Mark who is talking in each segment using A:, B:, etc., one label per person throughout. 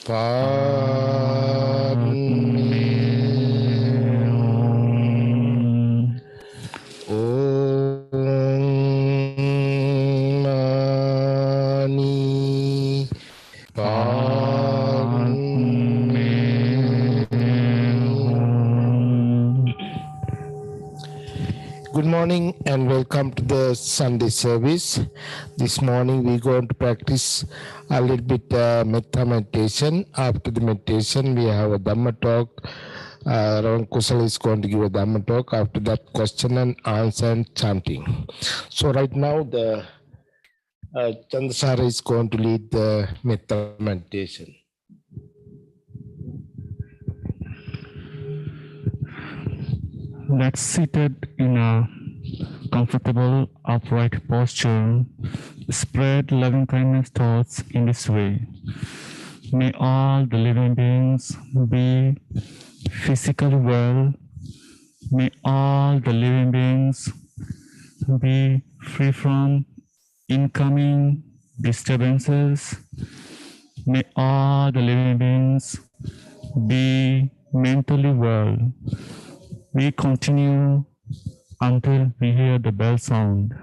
A: Padme Om Mani Padme. Good morning and welcome to the Sunday service. This morning we're going to practice a little bit metta meditation. After the meditation, we have a Dhamma talk. Ram Kusal is going to give a Dhamma talk. After that, question and answer and chanting. So right now, the Chandasara is going to lead the metta meditation.
B: Let's seated in a comfortable upright posture. Spread loving kindness thoughts in this way. May all the living beings be physically well. May all the living beings be free from incoming disturbances. May all the living beings be mentally well. We continue until we hear the bell sound.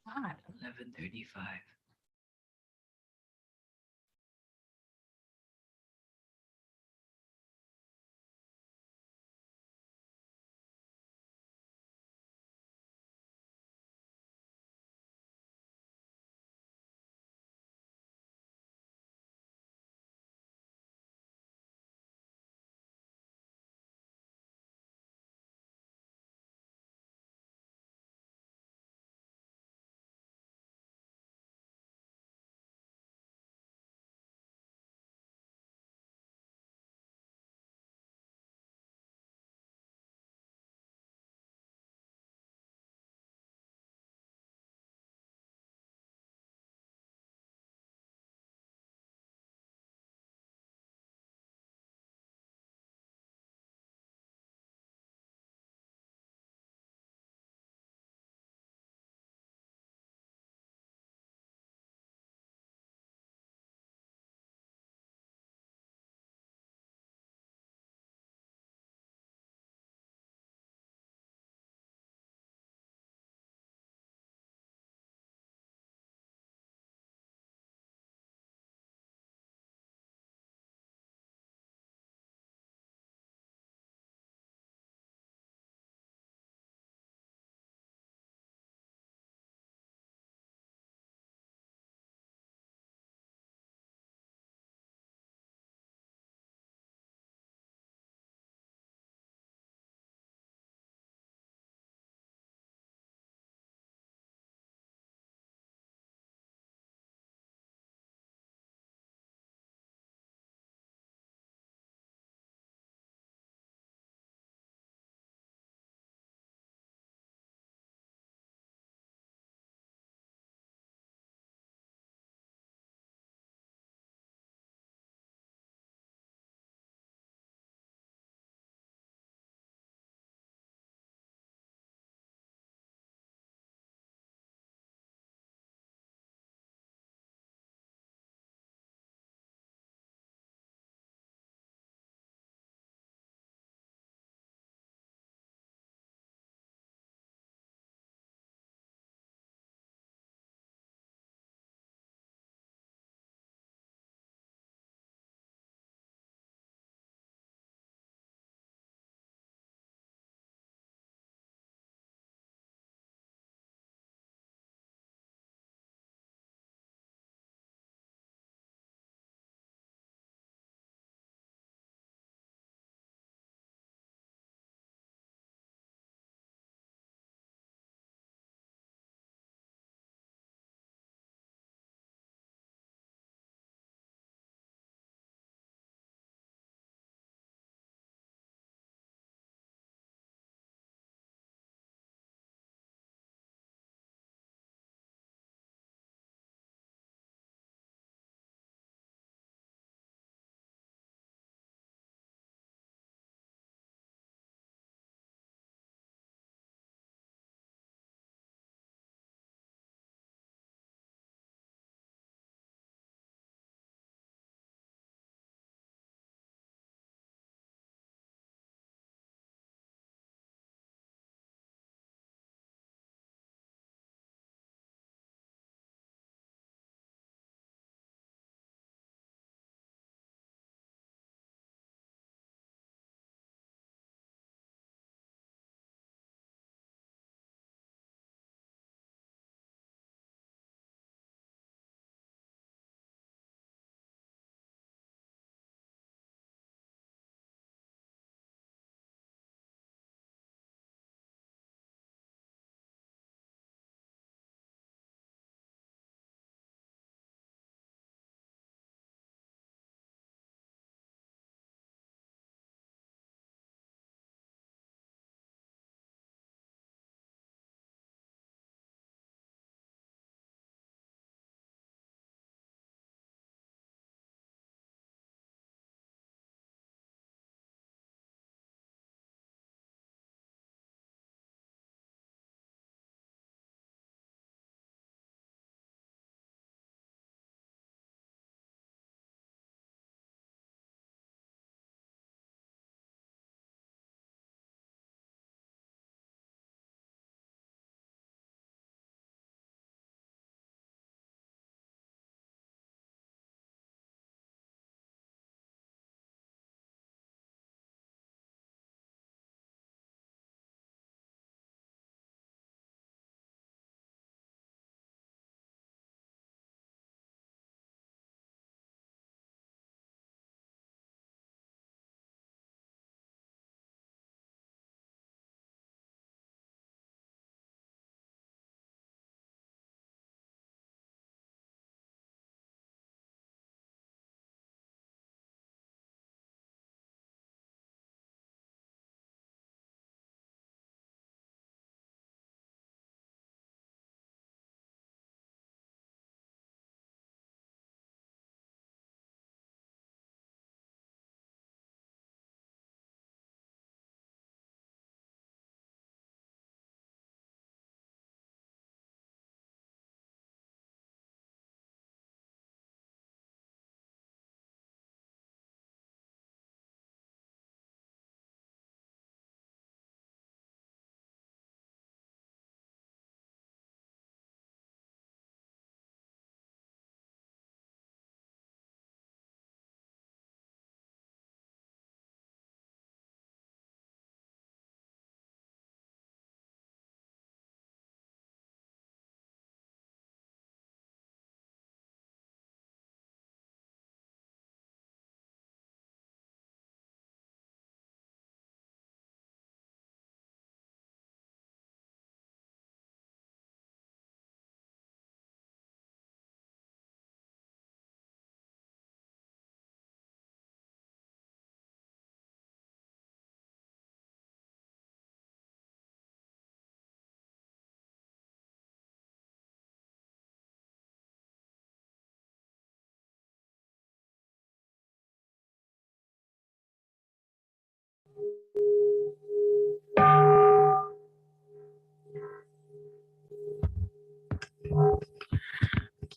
C: 11:35.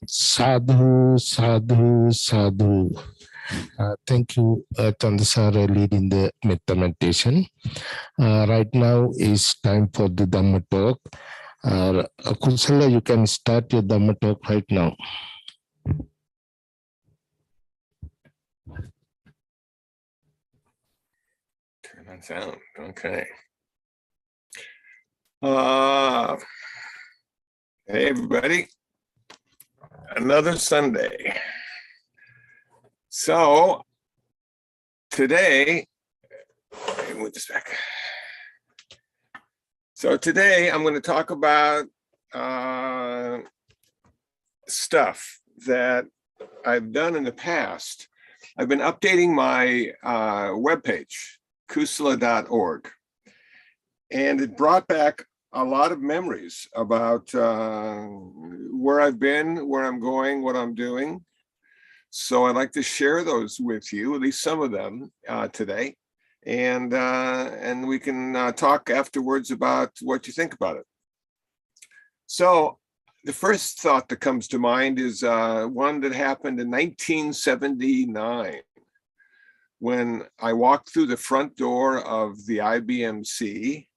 A: Sadhu, sadhu, sadhu. Thank you, Chandasara, leading the meditation. Right now is time for the Dhamma talk. Kusala, you can start your Dhamma talk right now.
C: Turn on sound. Okay. Hey, everybody. Another Sunday. So today, let me move this back. So today I'm going to talk about stuff that I've done in the past. I've been updating my webpage, kusala.org, and it brought back a lot of memories about where I've been, where I'm going, what I'm doing. So I'd like to share those with you, at least some of them today. And we can talk afterwards about what you think about it. So the first thought that comes to mind is one that happened in 1979 when I walked through the front door of the IBMC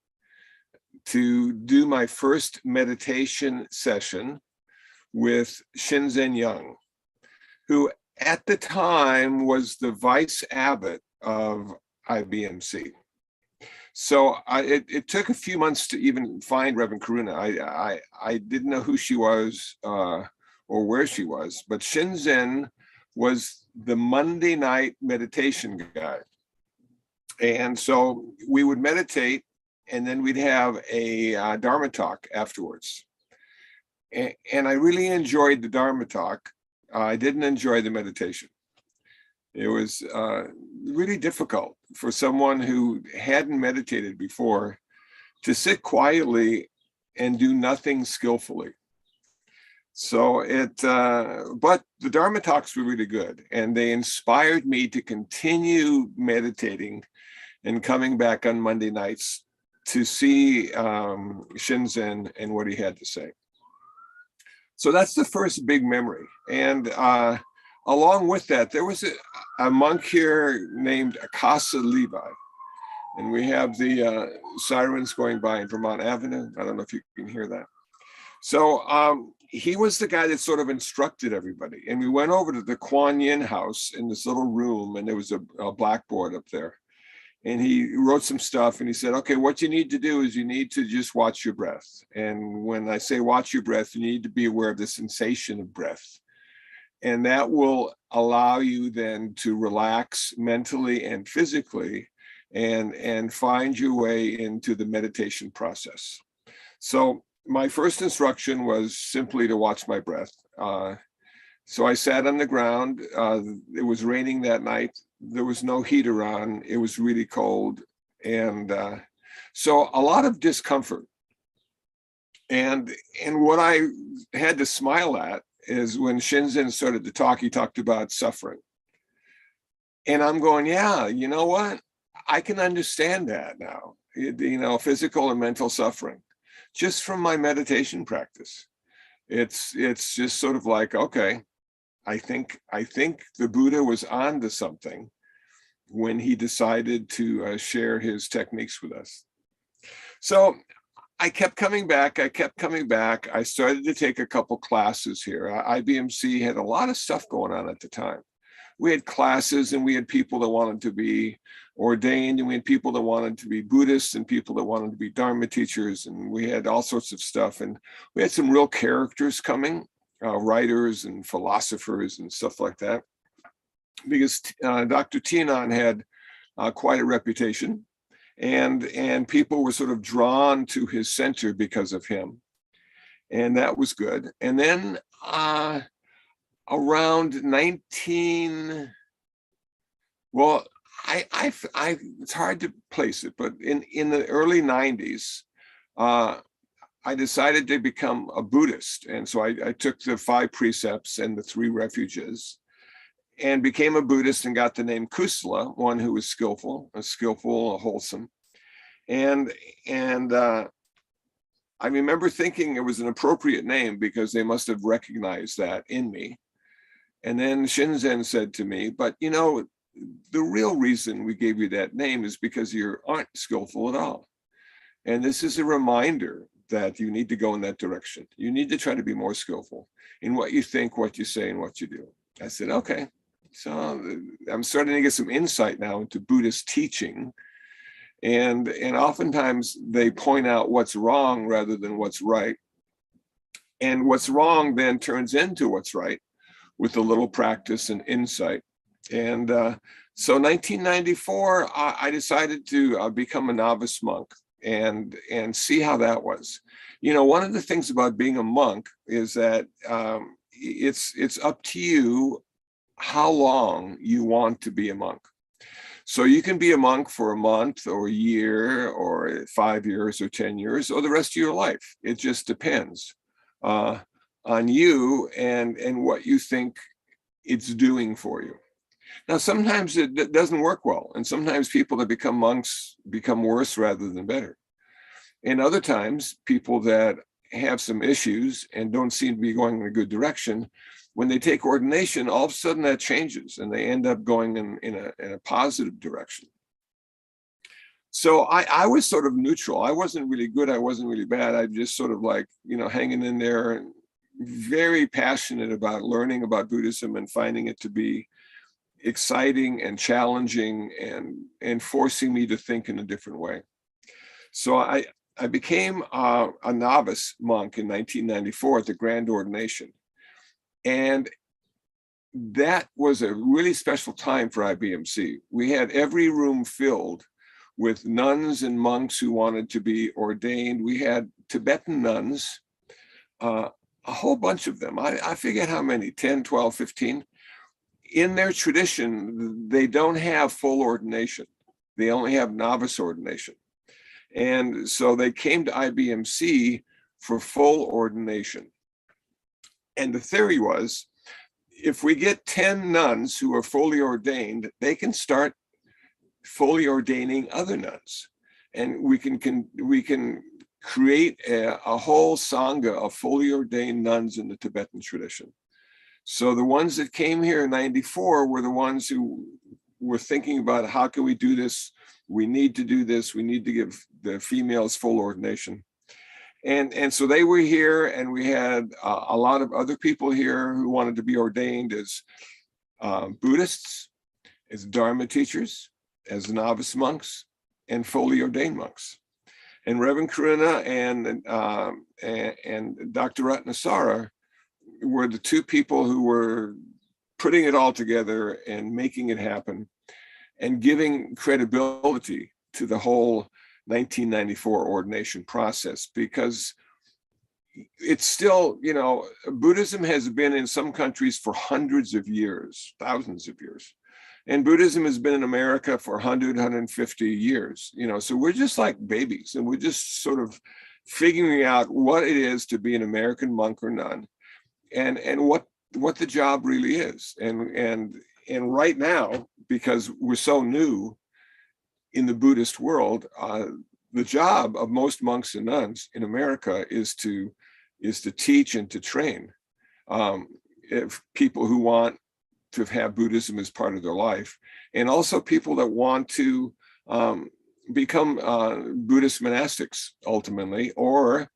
C: to do my first meditation session with Shinzen Young, who at the time was the vice abbot of IBMC. So it took a few months to even find Reverend Karuna. I didn't know who she was or where she was, but Shinzen was the Monday night meditation guy. And so we would meditate, and then we'd have a Dharma Talk afterwards. And I really enjoyed the Dharma Talk. I didn't enjoy the meditation. It was really difficult for someone who hadn't meditated before to sit quietly and do nothing skillfully. So but the Dharma Talks were really good, and they inspired me to continue meditating and coming back on Monday nights to see Shinzen and what he had to say. So that's the first big memory. And along with that, there was a monk here named Akasa Levi. And we have the sirens going by in Vermont Avenue. I don't know if you can hear that. So he was the guy that sort of instructed everybody. And we went over to the Kuan Yin house in this little room, and there was a blackboard up there. And he wrote some stuff, and he said, okay, what you need to do is you need to just watch your breath. And when I say watch your breath, you need to be aware of the sensation of breath. And that will allow you then to relax mentally and physically and find your way into the meditation process. So my first instruction was simply to watch my breath. So I sat on the ground. It was raining that night. There was no heater on. It was really cold. And so a lot of discomfort. And what I had to smile at is when Shinzen started to talk, he talked about suffering. And I'm going, yeah, you know what? I can understand that now, you know, physical and mental suffering, just from my meditation practice. It's just sort of like, okay, I think the Buddha was on to something when he decided to share his techniques with us. So I kept coming back. I started to take a couple classes here. IBMC had a lot of stuff going on at the time. We had classes, and we had people that wanted to be ordained, and we had people that wanted to be Buddhists and people that wanted to be Dharma teachers, and we had all sorts of stuff. And we had some real characters coming, writers and philosophers and stuff like that, because Dr. Tinan had quite a reputation. And people were sort of drawn to his center because of him. And that was good. And then around it's hard to place it, but in the early 90s, I decided to become a Buddhist. And so I took the 5 precepts and the 3 refuges and became a Buddhist and got the name Kusala, one who was skillful, wholesome. And I remember thinking it was an appropriate name because they must have recognized that in me. And then Shinzen said to me, but you know, the real reason we gave you that name is because you aren't skillful at all. And this is a reminder that you need to go in that direction. You need to try to be more skillful in what you think, what you say, and what you do. I said, okay. So I'm starting to get some insight now into Buddhist teaching. And oftentimes they point out what's wrong rather than what's right. And what's wrong then turns into what's right with a little practice and insight. And so 1994, I decided to become a novice monk and see how that was. You know, one of the things about being a monk is that it's up to you how long you want to be a monk. So you can be a monk for a month or a year or 5 years or 10 years or the rest of your life. It just depends on you and what you think it's doing for you. Now, sometimes it doesn't work well. And sometimes people that become monks become worse rather than better. And other times, people that have some issues and don't seem to be going in a good direction, when they take ordination, all of a sudden that changes and they end up going in a positive direction. So I was sort of neutral. I wasn't really good. I wasn't really bad. I just sort of like, you know, hanging in there and very passionate about learning about Buddhism and finding it to be exciting and challenging and forcing me to think in a different way. So I became a novice monk in 1994 at the Grand Ordination. And that was a really special time for IBMC. We had every room filled with nuns and monks who wanted to be ordained. We had Tibetan nuns, a whole bunch of them. I forget how many, 10, 12, 15. In their tradition, they don't have full ordination. They only have novice ordination. And so they came to IBMC for full ordination. And the theory was, if we get 10 nuns who are fully ordained, they can start fully ordaining other nuns. And we can create a whole Sangha of fully ordained nuns in the Tibetan tradition. So the ones that came here in 94 were the ones who were thinking about how can we do this? We need to do this. We need to give the females full ordination. And so they were here, and we had a lot of other people here who wanted to be ordained as Buddhists, as Dharma teachers, as novice monks, and fully ordained monks. And Reverend Karuna and Dr. Ratnasara were the two people who were putting it all together and making it happen and giving credibility to the whole 1994 ordination process, because it's still, you know, Buddhism has been in some countries for hundreds of years, thousands of years. And Buddhism has been in America for 100, 150 years, you know, so we're just like babies, and we're just sort of figuring out what it is to be an American monk or nun, and what the job really is. And right now, because we're so new in the Buddhist world, the job of most monks and nuns in America is to teach and to train if people who want to have Buddhism as part of their life, and also people that want to become Buddhist monastics ultimately, or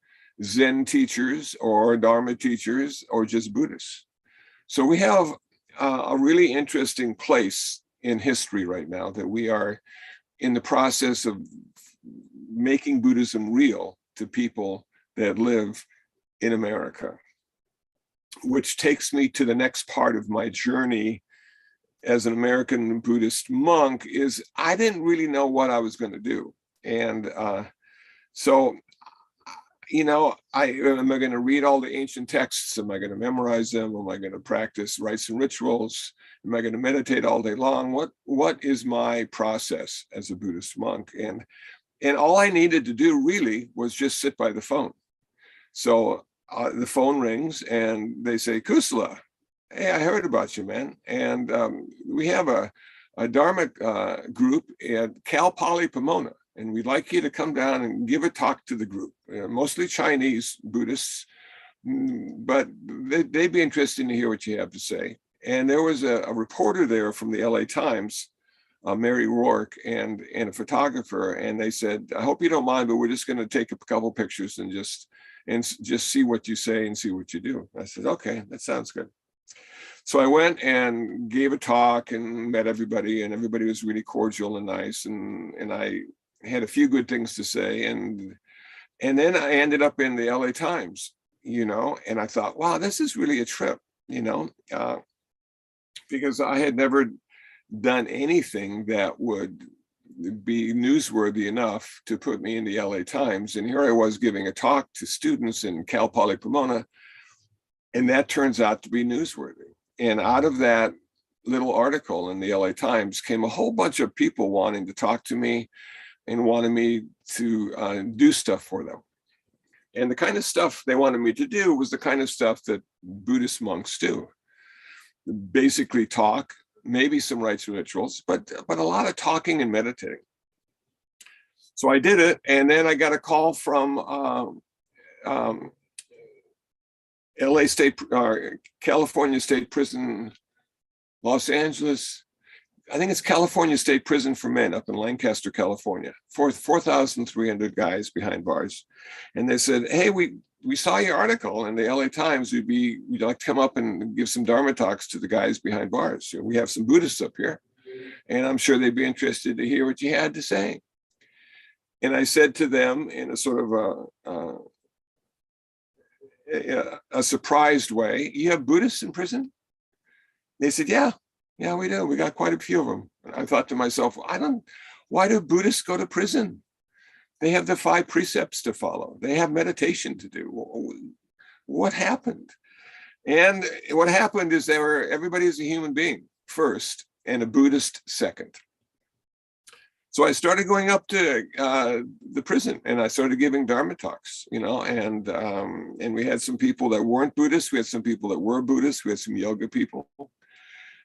C: Zen teachers, or Dharma teachers, or just Buddhists. So we have a really interesting place in history right now that we are in the process of making Buddhism real to people that live in America, which takes me to the next part of my journey as an American Buddhist monk. Is I didn't really know what I was going to do. And so, you know, am I going to read all the ancient texts? Am I going to memorize them? Am I going to practice rites and rituals? Am I going to meditate all day long? What is my process as a Buddhist monk? And all I needed to do really was just sit by the phone. So the phone rings and they say, Kusala, hey, I heard about you, man. And we have a Dharma group at Cal Poly Pomona. and we'd like you to come down and give a talk to the group, mostly Chinese Buddhists, but they'd be interested to hear what you have to say. And there was a reporter there from the LA Times, Mary Rourke, and a photographer, and they said, I hope you don't mind, but we're just going to take a couple pictures and just see what you say and see what you do. I said, okay, that sounds good. So I went and gave a talk and met everybody, and everybody was really cordial and nice, and I had a few good things to say, and then I ended up in the LA Times, you know, and I thought, wow, this is really a trip, you know, because I had never done anything that would be newsworthy enough to put me in the LA Times. And here I was giving a talk to students in Cal Poly Pomona, and that turns out to be newsworthy. And out of that little article in the LA Times came a whole bunch of people wanting to talk to me and wanted me to do stuff for them. And the kind of stuff they wanted me to do was the kind of stuff that Buddhist monks do. Basically talk, maybe some rites and rituals, but a lot of talking and meditating. So I did it, and then I got a call from LA State, California State Prison, Los Angeles. I think it's California State Prison for Men up in Lancaster, California. 4,300 guys behind bars, and they said, "Hey, we saw your article in the LA Times. We'd like to come up and give some Dharma talks to the guys behind bars. We have some Buddhists up here, and I'm sure they'd be interested to hear what you had to say." And I said to them in a sort of a surprised way, "You have Buddhists in prison?" They said, yeah, we do. We got quite a few of them. And I thought to myself, why do Buddhists go to prison? They have the 5 precepts to follow. They have meditation to do. What happened? And what happened is everybody is a human being first and a Buddhist second. So I started going up to the prison, and I started giving Dharma talks, you know, and we had some people that weren't Buddhists. We had some people that were Buddhists. We had some yoga people,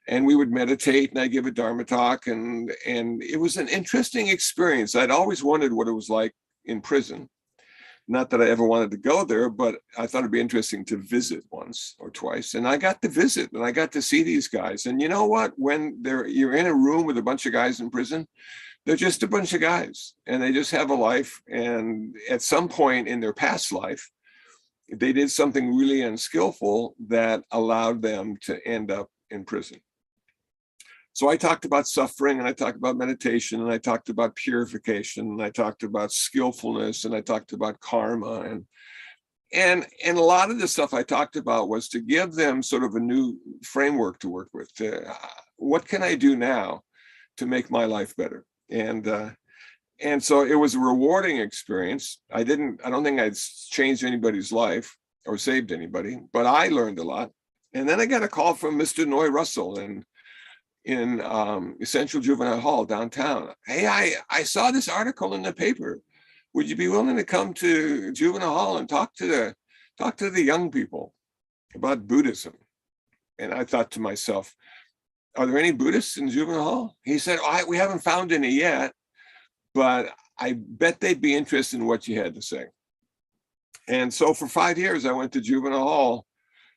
C: and we would meditate, and I give a Dharma talk, and it was an interesting experience. I'd always wondered what it was like in prison. Not that I ever wanted to go there, but I thought it'd be interesting to visit once or twice. And I got to visit, and I got to see these guys. And you know what? When you're in a room with a bunch of guys in prison, they're just a bunch of guys, and they just have a life. And at some point in their past life, they did something really unskillful that allowed them to end up in prison. So I talked about suffering, and I talked about meditation, and I talked about purification, and I talked about skillfulness, and I talked about karma, and a lot of the stuff I talked about was to give them sort of a new framework to work with. What can I do now to make my life better? And so it was a rewarding experience. I don't think I'd changed anybody's life or saved anybody, but I learned a lot. And then I got a call from Mr. Noy Russell in Central Juvenile Hall downtown. "Hey, I saw this article in the paper. Would you be willing to come to Juvenile Hall and talk to the young people about Buddhism?" And I thought to myself, "Are there any Buddhists in Juvenile Hall?" He said, "We haven't found any yet, but I bet they'd be interested in what you had to say." And so for 5 years, I went to Juvenile Hall,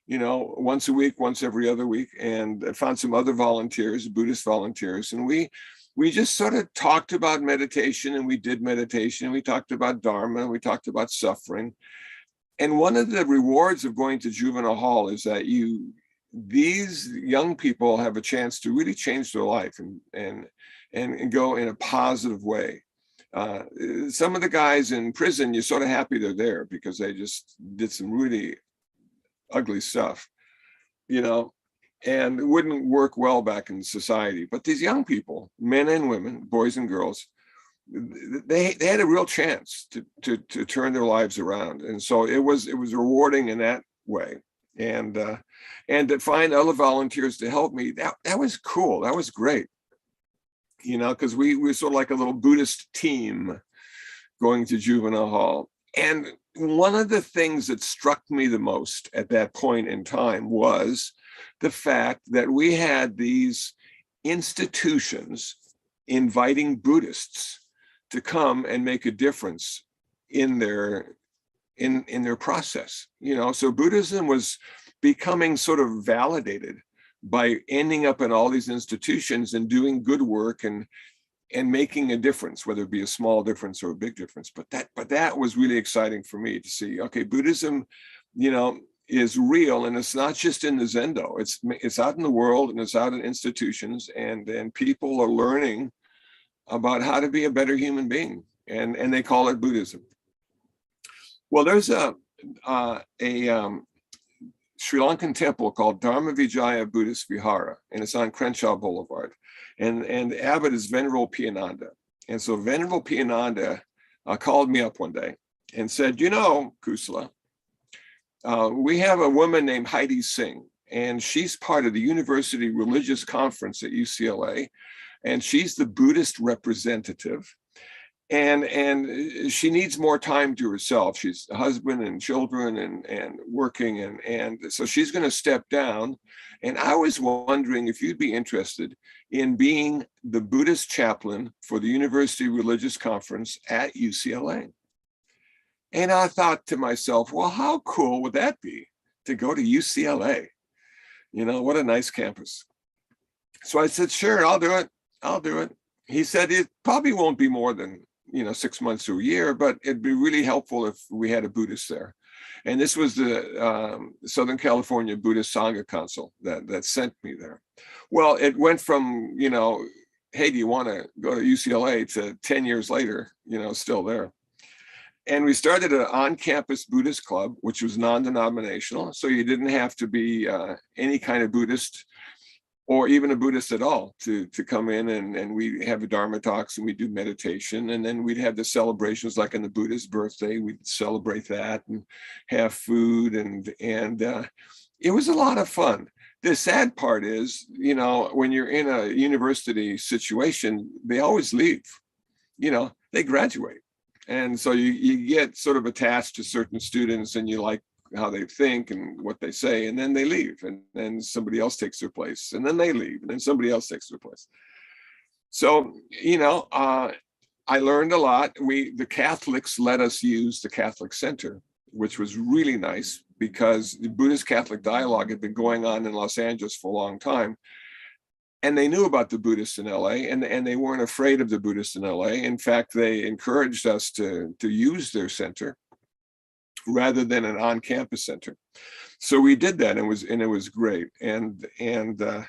C: you know, once a week, once every other week, and I found some other volunteers, Buddhist volunteers, and we just sort of talked about meditation, and we did meditation, and we talked about Dharma, and we talked about suffering. And one of the rewards of going to Juvenile Hall is that these young people have a chance to really change their life and go in a positive way. Some of the guys in prison, you're sort of happy they're there because they just did some really ugly stuff, you know, and it wouldn't work well back in society. But these young people, men and women, boys and girls, they had a real chance to turn their lives around. And so it was rewarding in that way. And to find other volunteers to help me, that was cool. That was great, you know, because we were sort of like a little Buddhist team going to Juvenile Hall. And one of the things that struck me the most at that point in time was the fact that we had these institutions inviting Buddhists to come and make a difference in their process. So Buddhism was becoming sort of validated by ending up in all these institutions and doing good work and making a difference, whether it be a small difference or a big difference. But that was really exciting for me to see. Okay, Buddhism, is real, and it's not just in the Zendo. It's out in the world, and it's out in institutions, and people are learning about how to be a better human being, and they call it Buddhism. Well, there's a Sri Lankan temple called Dharma Vijaya Buddhist Vihara, and it's on Crenshaw Boulevard. And the abbot is Venerable Piyananda. And so Venerable Piyananda called me up one day and said, Kusala, we have a woman named Heidi Singh, and she's part of the University Religious Conference at UCLA, and she's the Buddhist representative. And she needs more time to herself. She's a husband and children and working, and so she's going to step down. And I was wondering if you'd be interested in being the Buddhist chaplain for the University Religious Conference at UCLA. And I thought to myself, well, how cool would that be to go to UCLA? What a nice campus. So I said, sure, I'll do it. He said, it probably won't be more than 6 months to a year, but it'd be really helpful if we had a Buddhist there. And this was the Southern California Buddhist Sangha Council that sent me there. Well, it went from, hey, do you want to go to UCLA to 10 years later, still there. And we started an on-campus Buddhist club, which was non-denominational. So you didn't have to be any kind of Buddhist or even a Buddhist at all to come in, and we have the Dharma Talks, and we do meditation, and then we'd have the celebrations like on the Buddha's birthday. We'd celebrate that and have food, and it was a lot of fun. The sad part is, when you're in a university situation, they always leave. They graduate, and so you get sort of attached to certain students, and you like how they think and what they say, and then they leave, and then somebody else takes their place, and then they leave, and then somebody else takes their place. So, I learned a lot. The Catholics let us use the Catholic Center, which was really nice because the Buddhist Catholic dialogue had been going on in Los Angeles for a long time. And they knew about the Buddhists in LA, and they weren't afraid of the Buddhists in LA. In fact, they encouraged us to use their center rather than an on-campus center. So we did that, and it was great. And in the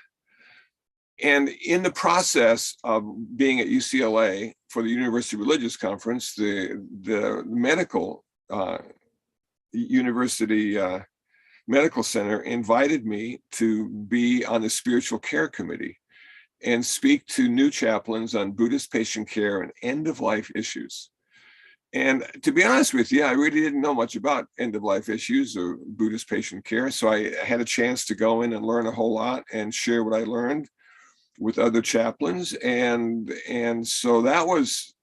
C: process of being at UCLA for the University Religious Conference, the medical university medical center invited me to be on the spiritual care committee and speak to new chaplains on Buddhist patient care and end-of-life issues. And to be honest with you, I really didn't know much about end-of-life issues or Buddhist patient care. So I had a chance to go in and learn a whole lot and share what I learned with other chaplains. And so that was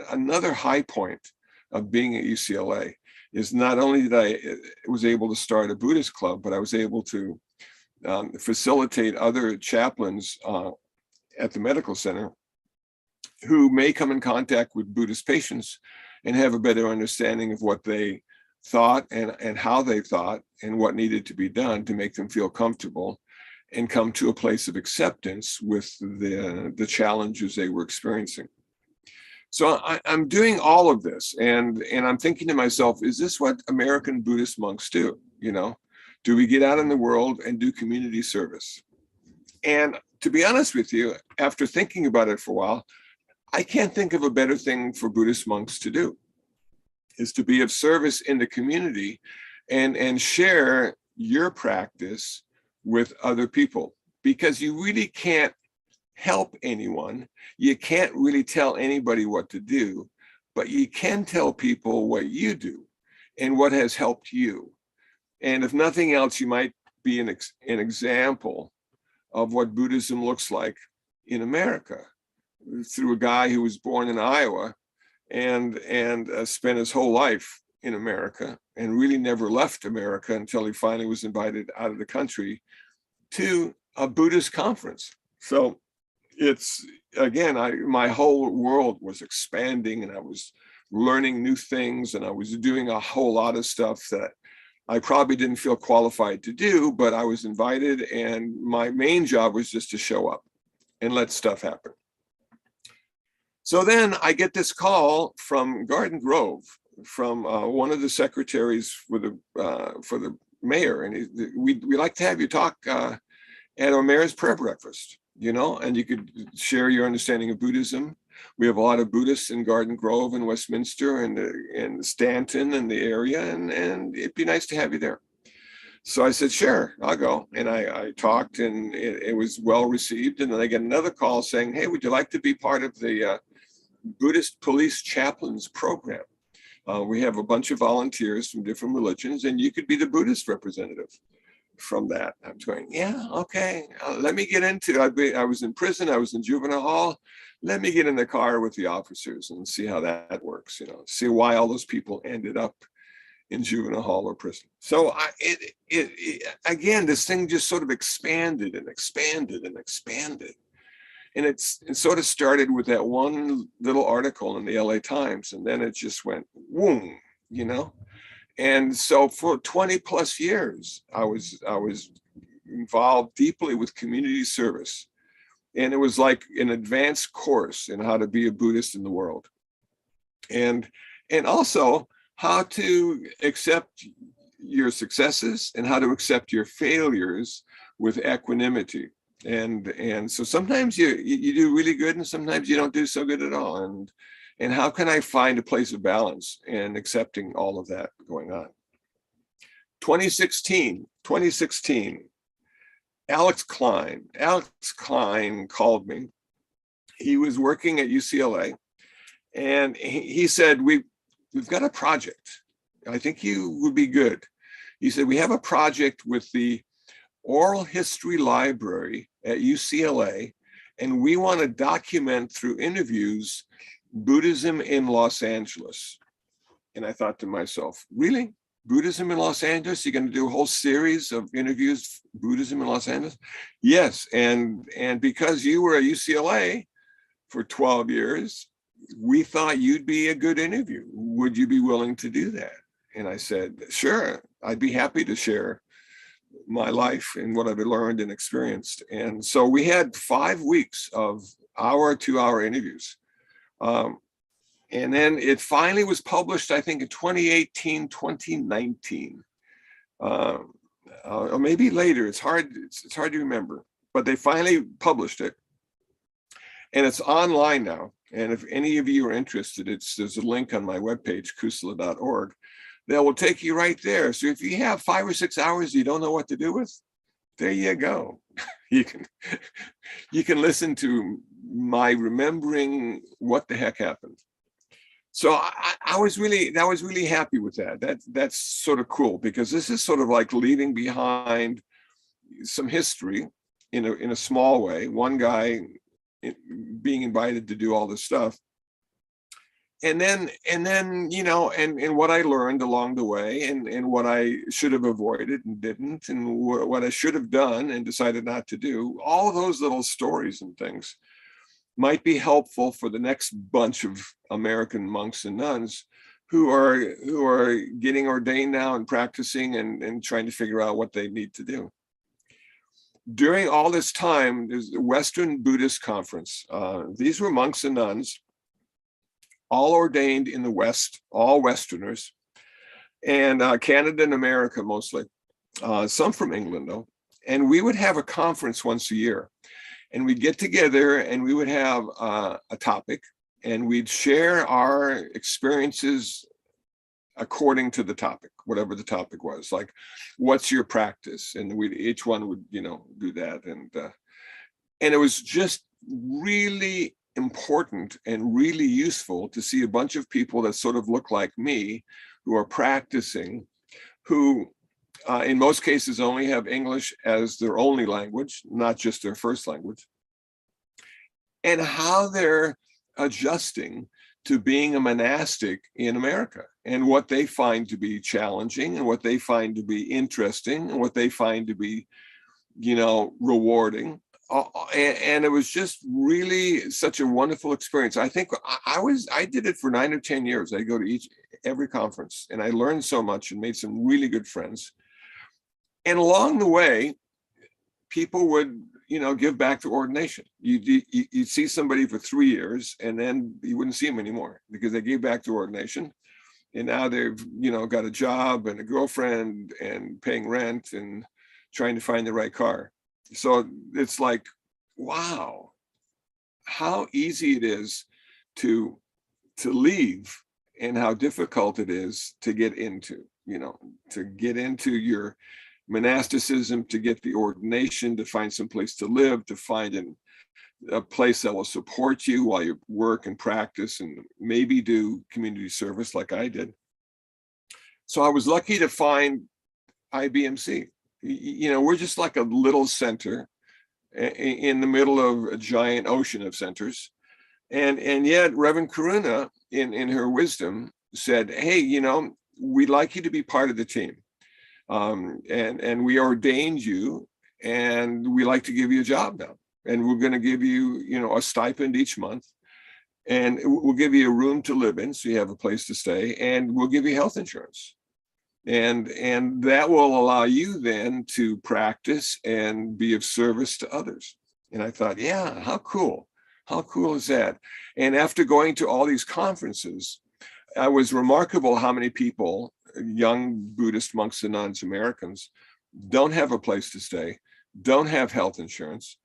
C: another high point of being at UCLA, is not only that I was able to start a Buddhist club, but I was able to facilitate other chaplains at the medical center who may come in contact with Buddhist patients and have a better understanding of what they thought and how they thought and what needed to be done to make them feel comfortable and come to a place of acceptance with the challenges they were experiencing. So I'm doing all of this, and I'm thinking to myself, is this what American Buddhist monks do? Do we get out in the world and do community service? And to be honest with you, after thinking about it for a while, I can't think of a better thing for Buddhist monks to do, is to be of service in the community and share your practice with other people, because you really can't help anyone. You can't really tell anybody what to do, but you can tell people what you do and what has helped you. And if nothing else, you might be an example of what Buddhism looks like in America, through a guy who was born in Iowa and spent his whole life in America and really never left America until he finally was invited out of the country to a Buddhist conference. So it's again, my whole world was expanding, and I was learning new things, and I was doing a whole lot of stuff that I probably didn't feel qualified to do, but I was invited, and my main job was just to show up and let stuff happen. So then I get this call from Garden Grove, from one of the secretaries for the mayor, and we'd like to have you talk at our mayor's prayer breakfast, and you could share your understanding of Buddhism. We have a lot of Buddhists in Garden Grove and Westminster and Stanton and the area, and it'd be nice to have you there. So I said, sure, I'll go. And I talked, and it was well received. And then I get another call saying, hey, would you like to be part of the Buddhist police chaplains program? We have a bunch of volunteers from different religions, and you could be the Buddhist representative from that. I'm going, yeah, okay. Let me get into it. I was in prison. I was in juvenile hall. Let me get in the car with the officers and see how that works, see why all those people ended up in juvenile hall or prison. So again, this thing just sort of expanded and expanded and expanded. And it sort of started with that one little article in the LA Times, and then it just went boom, And so for 20 plus years, I was involved deeply with community service. And it was like an advanced course in how to be a Buddhist in the world. And also how to accept your successes and how to accept your failures with equanimity. And so sometimes you do really good, and sometimes you don't do so good at all. And how can I find a place of balance and accepting all of that going on? 2016, Alex Klein called me. He was working at UCLA, and he said, we've got a project. I think you would be good. He said, we have a project with the Oral History Library at UCLA, and we want to document through interviews Buddhism in Los Angeles. And I thought to myself, really? Buddhism in Los Angeles? You're going to do a whole series of interviews, Buddhism in Los Angeles? Yes, and because you were at UCLA for 12 years, we thought you'd be a good interview. Would you be willing to do that? And I said, sure, I'd be happy to share my life and what I've learned and experienced. And so we had 5 weeks of 2-hour interviews. And then it finally was published, I think, in 2018, 2019, or maybe later. It's hard to remember, but they finally published it, and it's online now. And if any of you are interested, there's a link on my webpage, kusala.org, that will take you right there. So if you have 5 or 6 hours you don't know what to do with, there you go. You can listen to my remembering what the heck happened. So I was really happy with that. That's sort of cool, because this is sort of like leaving behind some history in a small way. One guy being invited to do all this stuff, and then and what I learned along the way, and what I should have avoided and didn't, and what I should have done and decided not to do. All of those little stories and things might be helpful for the next bunch of American monks and nuns who are getting ordained now and practicing and trying to figure out what they need to do. During all this time, there's the Western Buddhist Conference. These were monks and nuns, all ordained in the West, all Westerners, and Canada and America mostly, some from England though. And we would have a conference once a year. And we'd get together and we would have a topic, and we'd share our experiences according to the topic, whatever the topic was. Like, what's your practice? And each one would, do that. And it was just really important and really useful to see a bunch of people that sort of look like me, who are practicing, who in most cases only have English as their only language, not just their first language, and how they're adjusting to being a monastic in America, and what they find to be challenging, and what they find to be interesting, and what they find to be, rewarding. and it was just really such a wonderful experience. I think I did it for 9 or 10 years. I go to every conference, and I learned so much and made some really good friends. And along the way, people would, give back to ordination. You'd see somebody for 3 years, and then you wouldn't see them anymore because they gave back to ordination. And now they've, got a job and a girlfriend and paying rent and trying to find the right car. So it's like, wow, how easy it is to leave and how difficult it is to get into, to get into your monasticism, to get the ordination, to find some place to live, to find a place that will support you while you work and practice and maybe do community service like I did. So I was lucky to find IBMC. We're just like a little center in the middle of a giant ocean of centers. And yet Reverend Karuna, in her wisdom, said, hey, we'd like you to be part of the team. And we ordained you, and we like to give you a job now. And we're going to give you, a stipend each month. And we'll give you a room to live in, so you have a place to stay. And we'll give you health insurance. And that will allow you then to practice and be of service to others. And I thought, yeah, how cool. How cool is that? And after going to all these conferences, I was remarkable how many people, young Buddhist monks and nuns, Americans, don't have a place to stay, don't have health insurance,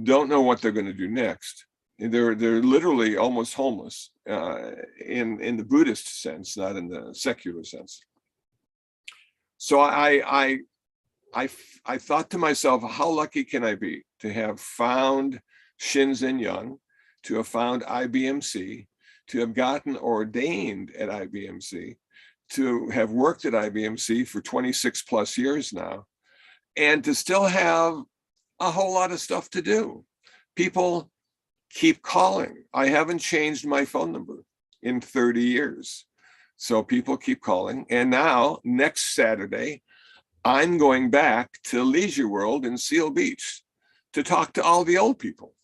C: don't know what they're going to do next. They're literally almost homeless in the Buddhist sense, not in the secular sense. So I thought to myself, how lucky can I be to have found Shinzen Young, to have found IBMC, to have gotten ordained at IBMC, to have worked at IBMC for 26 plus years now, and to still have a whole lot of stuff to do. People keep calling. I haven't changed my phone number in 30 years. So people keep calling. And now, next Saturday, I'm going back to Leisure World in Seal Beach to talk to all the old people,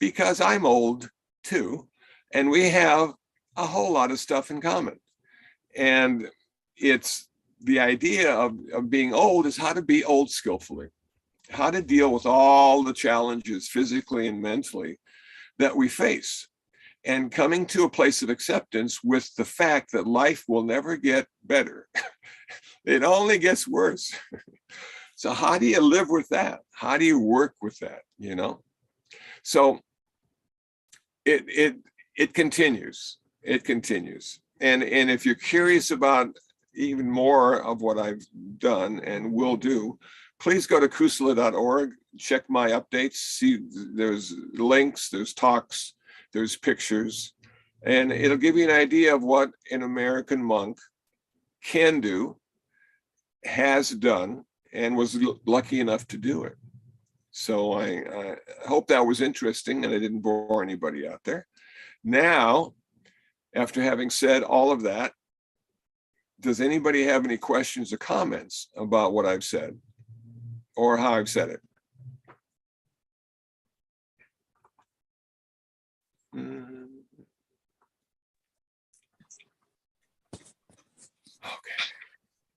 C: because I'm old too, and we have a whole lot of stuff in common. And it's the idea of being old is how to be old skillfully, how to deal with all the challenges physically and mentally that we face, and coming to a place of acceptance with the fact that life will never get better. It only gets worse. So how do you live with that? How do you work with that, So it continues. It continues. And if you're curious about even more of what I've done and will do, please go to kusala.org, check my updates, see there's links, there's talks, there's pictures, and it'll give you an idea of what an American monk can do, has done, and was lucky enough to do it. So I hope that was interesting and I didn't bore anybody out there. Now, after having said all of that, does anybody have any questions or comments about what I've said or how I've said it?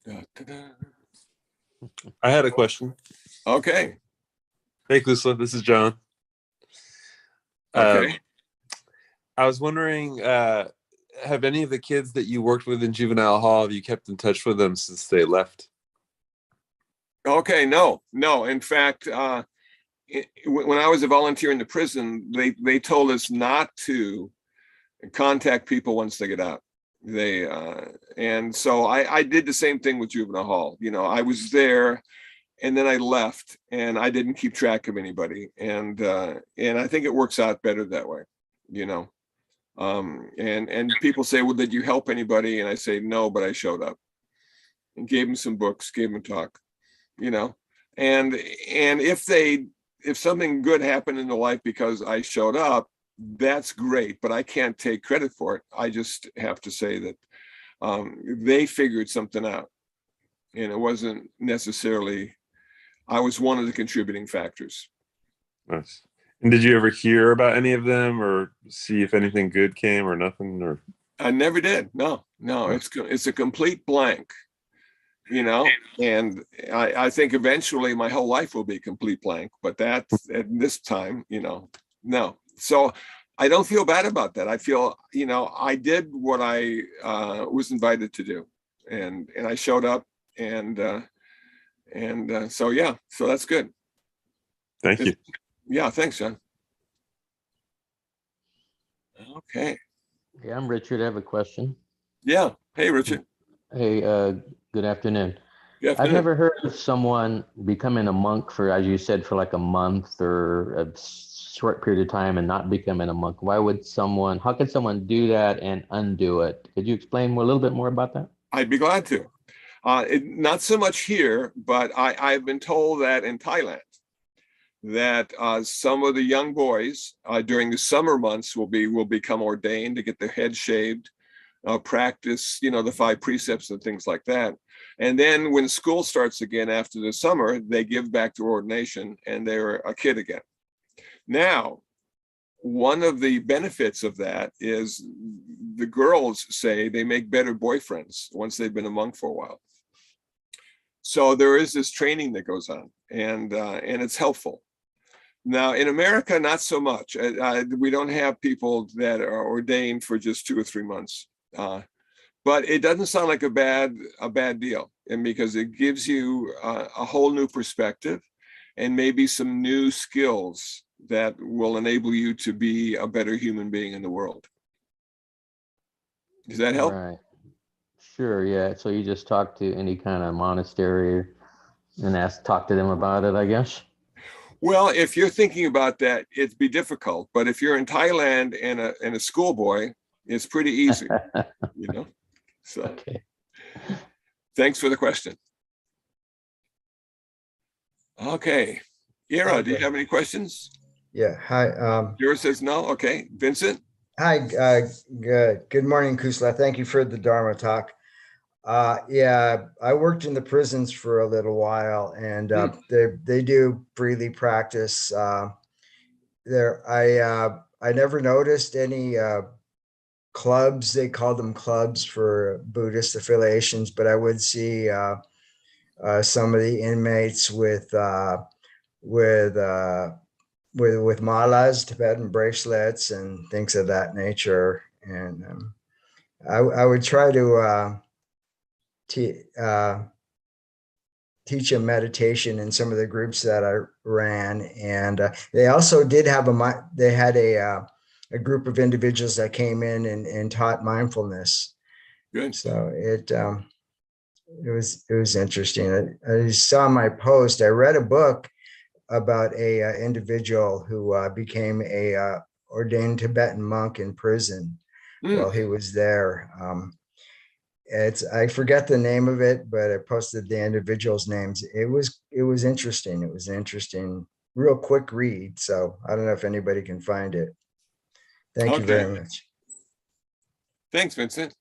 C: Okay.
D: I had a question.
C: Okay.
D: Hey, Kusala, this is John.
C: Okay.
D: I was wondering, have any of the kids that you worked with in juvenile hall, have you kept in touch with them since they left?
C: Okay, no. In fact, when I was a volunteer in the prison, they told us not to contact people once they get out. And so I did the same thing with juvenile hall. I was there and then I left and I didn't keep track of anybody. And I think it works out better that way, and people say, well, did you help anybody? And I say, no, but I showed up and gave them some books, gave them a talk, and if something good happened in their life because I showed up, that's great, but I can't take credit for it. I just have to say that they figured something out, and it wasn't necessarily, I was one of the contributing factors.
D: Nice. And did you ever hear about any of them or see if anything good came or nothing? Or
C: I never did. No, it's a complete blank, and I think eventually my whole life will be a complete blank, but that's at this time, no. So I don't feel bad about that. I feel, I did what I was invited to do, and I showed up, and so yeah, so that's good.
D: Thank you.
C: Yeah, thanks, John. Okay.
E: Yeah, I'm Richard. I have a question.
C: Yeah. Hey, Richard.
E: Hey, good afternoon.
C: Good
E: I've
C: afternoon.
E: never heard of someone becoming a monk for, as you said, for like a month or a short period of time and not becoming a monk. How could someone do that and undo it? Could you explain a little bit more about that?
C: I'd be glad to. Not so much here, but I've been told that in Thailand, that some of the young boys during the summer months will become ordained to get their head shaved, practice, the 5 precepts and things like that. And then when school starts again after the summer, they give back to ordination and they're a kid again. Now, one of the benefits of that is the girls say they make better boyfriends once they've been a monk for a while. So there is this training that goes on, and it's helpful. Now in America, not so much. We don't have people that are ordained for just 2 or 3 months, but it doesn't sound like a bad deal, and because it gives you a whole new perspective and maybe some new skills that will enable you to be a better human being in the world. Does that help?
E: Right. Sure. Yeah. So you just talk to any kind of monastery and talk to them about it, I guess.
C: Well, if you're thinking about that, it'd be difficult. But if you're in Thailand and a schoolboy, it's pretty easy, So,
E: Okay.
C: Thanks for the question. Okay, Ira, do you have any questions?
F: Yeah. Hi.
C: Ira says no. Okay, Vincent.
F: Hi. Good morning, Kusla. Thank you for the Dharma talk. Yeah, I worked in the prisons for a little while, and they do freely practice there. I never noticed any clubs. They call them clubs for Buddhist affiliations, but I would see some of the inmates with malas, Tibetan bracelets, and things of that nature. And I would try to teach a meditation in some of the groups that I ran, and they also did have a group of individuals that came in and taught mindfulness.
C: Good.
F: So it was interesting. I saw my post. I read a book about a individual who became a ordained Tibetan monk in prison while he was there. I forget the name of it, but I posted the individual's names. It was interesting. It was an interesting, real quick read. So I don't know if anybody can find it. Thank you very much.
C: Thanks, Vincent.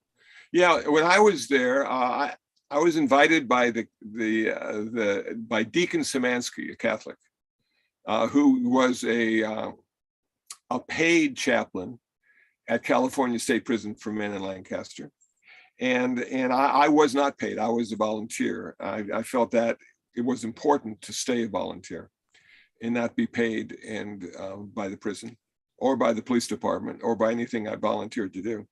C: Yeah, when I was there, I was invited by by Deacon Szymanski, a Catholic, who was a paid chaplain at California State Prison for Men in Lancaster. And I was not paid. I was a volunteer. I felt that it was important to stay a volunteer and not be paid by the prison or by the police department or by anything I volunteered to do.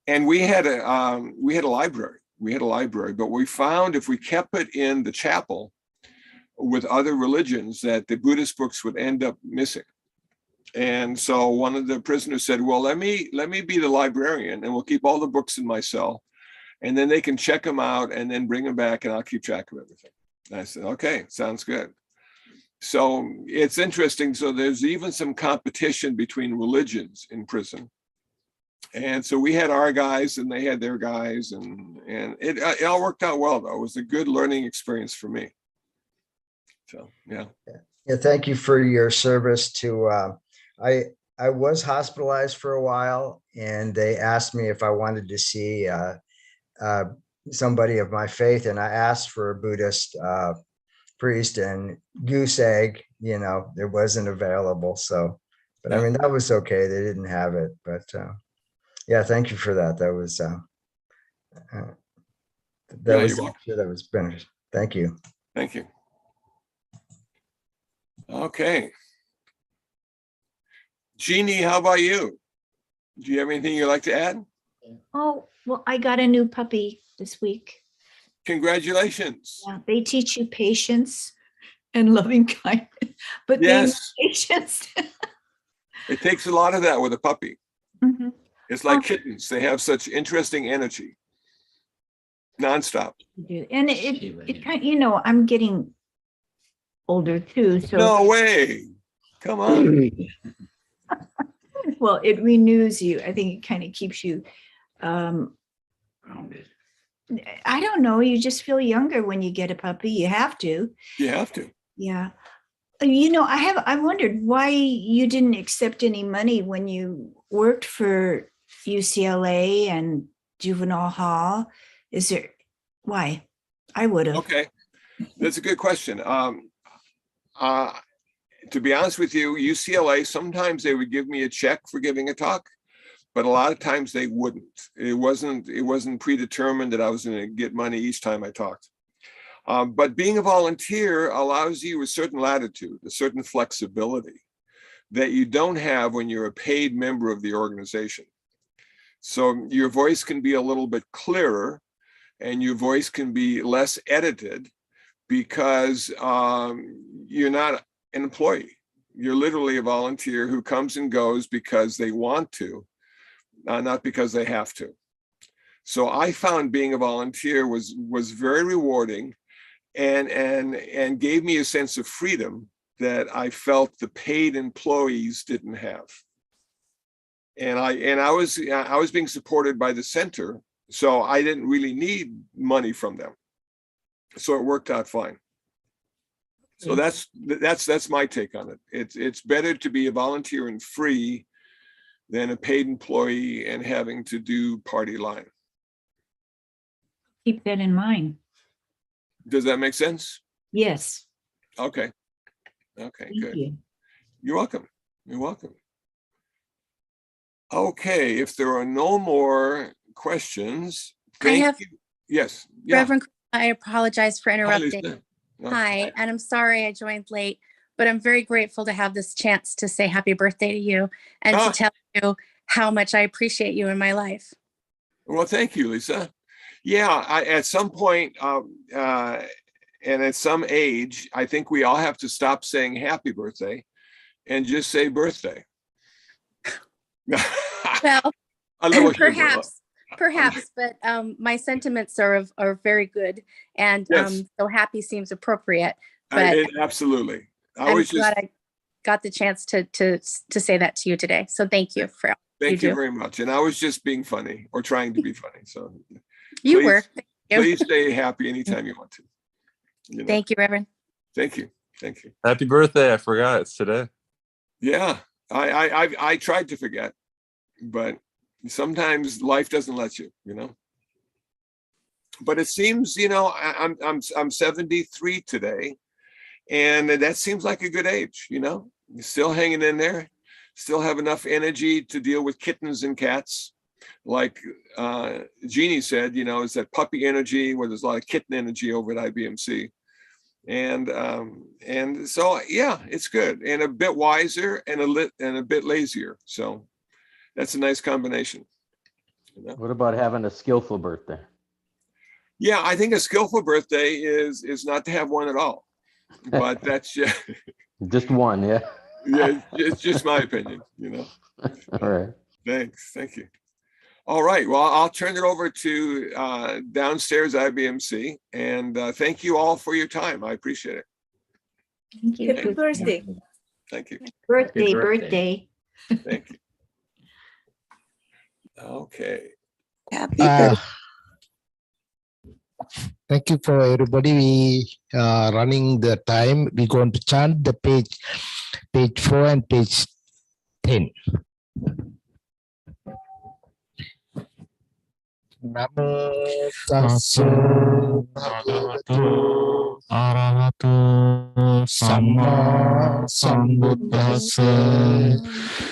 C: And we had a library. We had a library, but we found if we kept it in the chapel with other religions that the Buddhist books would end up missing. And so one of the prisoners said, well, let me be the librarian and we'll keep all the books in my cell and then they can check them out and then bring them back and I'll keep track of everything. And I said, okay, sounds good. So it's interesting. So there's even some competition between religions in prison. And so we had our guys and they had their guys and it all worked out well though. It was a good learning experience for me. So, yeah.
F: Yeah, thank you for your service to, I was hospitalized for a while and they asked me if I wanted to see somebody of my faith. And I asked for a Buddhist priest, and Goose Egg it wasn't available. So, but I
C: Yeah.
F: mean, that was okay. They didn't have it, but yeah, thank you for that. That was
C: Yeah,
F: I'm sure that was beneficial. Thank you.
C: Thank you. Okay. Jeannie, how about you? Do you have anything you'd like to add?
G: Oh, well, I got a new puppy this week.
C: Congratulations.
G: Yeah, they teach you patience and loving kindness, but they need
C: Yes,
G: patience.
C: it takes a lot of that with a puppy.
G: Mhm.
C: It's like
G: Oh.
C: kittens. They have such interesting energy. Nonstop.
G: And it kind I'm getting older too, so
C: No way. Come on.
G: well, it renews you. I think it kind of keeps you I don't know, you just feel younger when you get a puppy. You have to.
C: You have to.
G: Yeah. I wondered why you didn't accept any money when you worked for UCLA and juvenile hall. Is there why? I would have.
C: Okay. That's a good question. To be honest with you, UCLA, sometimes they would give me a check for giving a talk, but a lot of times they wouldn't. It wasn't predetermined that I was going to get money each time I talked. But being a volunteer allows you a certain latitude, a certain flexibility that you don't have when you're a paid member of the organization. So your voice can be a little bit clearer and your voice can be less edited because you're not an employee. You're literally a volunteer who comes and goes because they want to, not because they have to. So I found being a volunteer was very rewarding and gave me a sense of freedom that I felt the paid employees didn't have. And I was being supported by the center, so I didn't really need money from them. So it worked out fine. So that's my take on it. It's better to be a volunteer and free than a paid employee and having to do party line.
G: Keep that in mind.
C: Does that make sense?
G: Yes.
C: Okay. Okay,
G: Thank
C: good.
G: you.
C: You're welcome. You're welcome. Okay, if there are no more questions, thank you. Yes. Yeah.
H: Reverend, I apologize for
C: Hi,
H: interrupting.
C: Lisa. No.
H: Hi, and I'm sorry I joined late, but I'm very grateful to have this chance to say happy birthday to you and to tell you how much I appreciate you in my life.
C: Well, thank you, Lisa. Yeah, at some point and at some age, I think we all have to stop saying happy birthday and just say birthday.
H: Well,
C: A little
H: perhaps, but my sentiments are very good, and
C: Yes.
H: so happy seems appropriate. But
C: absolutely.
H: I'm glad I got the chance to say that to you today. So thank you for all
C: Thank you very much. And I was just being funny or trying to be funny. So
H: you were. Thank you.
C: Please stay happy anytime you want to.
H: Thank you, Reverend.
C: Thank you. Thank you.
D: Happy birthday. I forgot it's today.
C: Yeah, I tried to forget, but sometimes life doesn't let you, But it seems, I'm 73 today, and that seems like a good age, You're still hanging in there, still have enough energy to deal with kittens and cats. Like Jeannie said, it's that puppy energy where there's a lot of kitten energy over at IBMC. And so, yeah, it's good. And a bit wiser and a bit lazier. So that's a nice combination.
E: What about having a skillful birthday?
C: Yeah, I think a skillful birthday is not to have one at all. But that's
E: just one, yeah.
C: Yeah, it's just my opinion,
E: All right.
C: Thanks. Thank you. All right. Well, I'll turn it over to downstairs IBMC. And thank you all for your time. I appreciate it.
G: Thank you.
I: Happy birthday.
C: Thank you.
G: Birthday.
C: Thank you. Okay.
I: Happy birthday.
A: Thank you for everybody. We running the time. We're going to chant the page 4 and page 10. Namo tassa bhagavato
B: arahato samma sambuddhassa.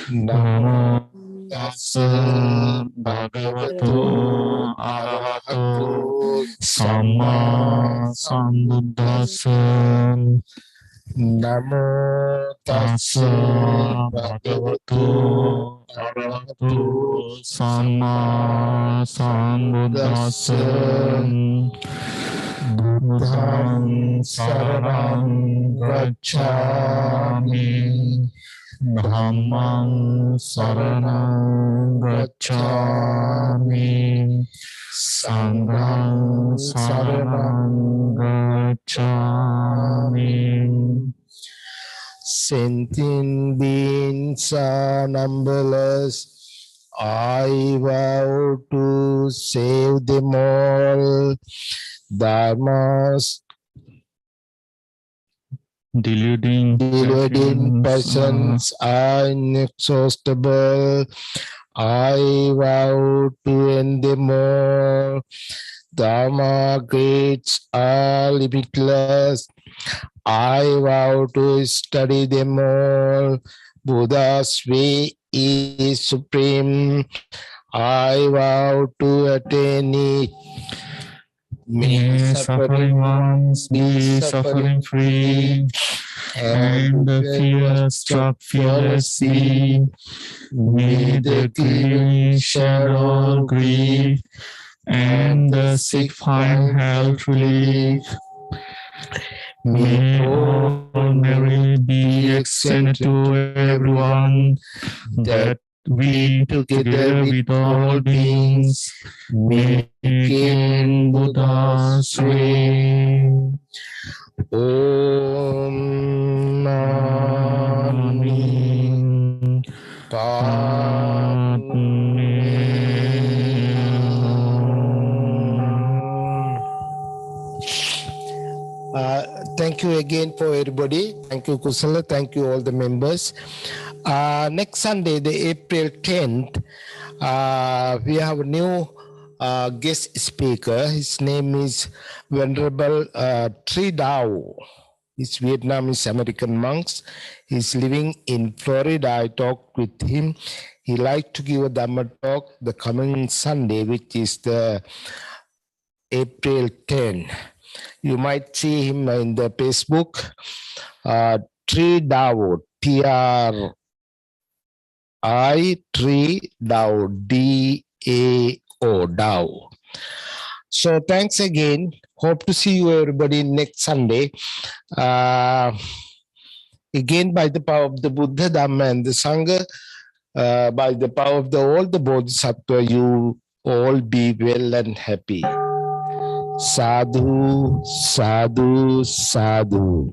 B: Namo tassa bhagavato arahato samma sambuddhassa.
A: Namo
B: Tassa bhagavato arahato samma sambuddhassa. Buddhang saranang gacchami. Dhammang saranang gacchami. Sanghang saranang gacchami.
A: Sentient beings are numberless. I vow to save them all. Dharma's
B: Deluding
A: persons are inexhaustible. I vow to end them all. Dharma gates are limitless. I vow to study them all. Buddha's way is supreme. I vow to attain it.
B: May suffering ones be suffering free, and the fear struck fearlessly. May the grieving shed all grief, and the sick find health relief. May all merit be extended to everyone, that we together with all beings may gain Buddha's way.
A: Om Nami Padme. Thank you again for everybody. Thank you, Kusala. Thank you, all the members. Next Sunday, the April 10th, we have a new guest speaker. His name is Venerable Tri Dao. He's Vietnamese American monks. He's living in Florida. I talked with him. He liked to give a Dhamma talk the coming Sunday, which is the April 10. You might see him in the Facebook. Tri Dao, T-R-I, Tri Dao, D-A-O, Dao. So thanks again. Hope to see you everybody next Sunday. Again, by the power of the Buddha, Dhamma, and the Sangha, by the power of all the Bodhisattva, you all be well and happy. Sadhu, sadhu, sadhu.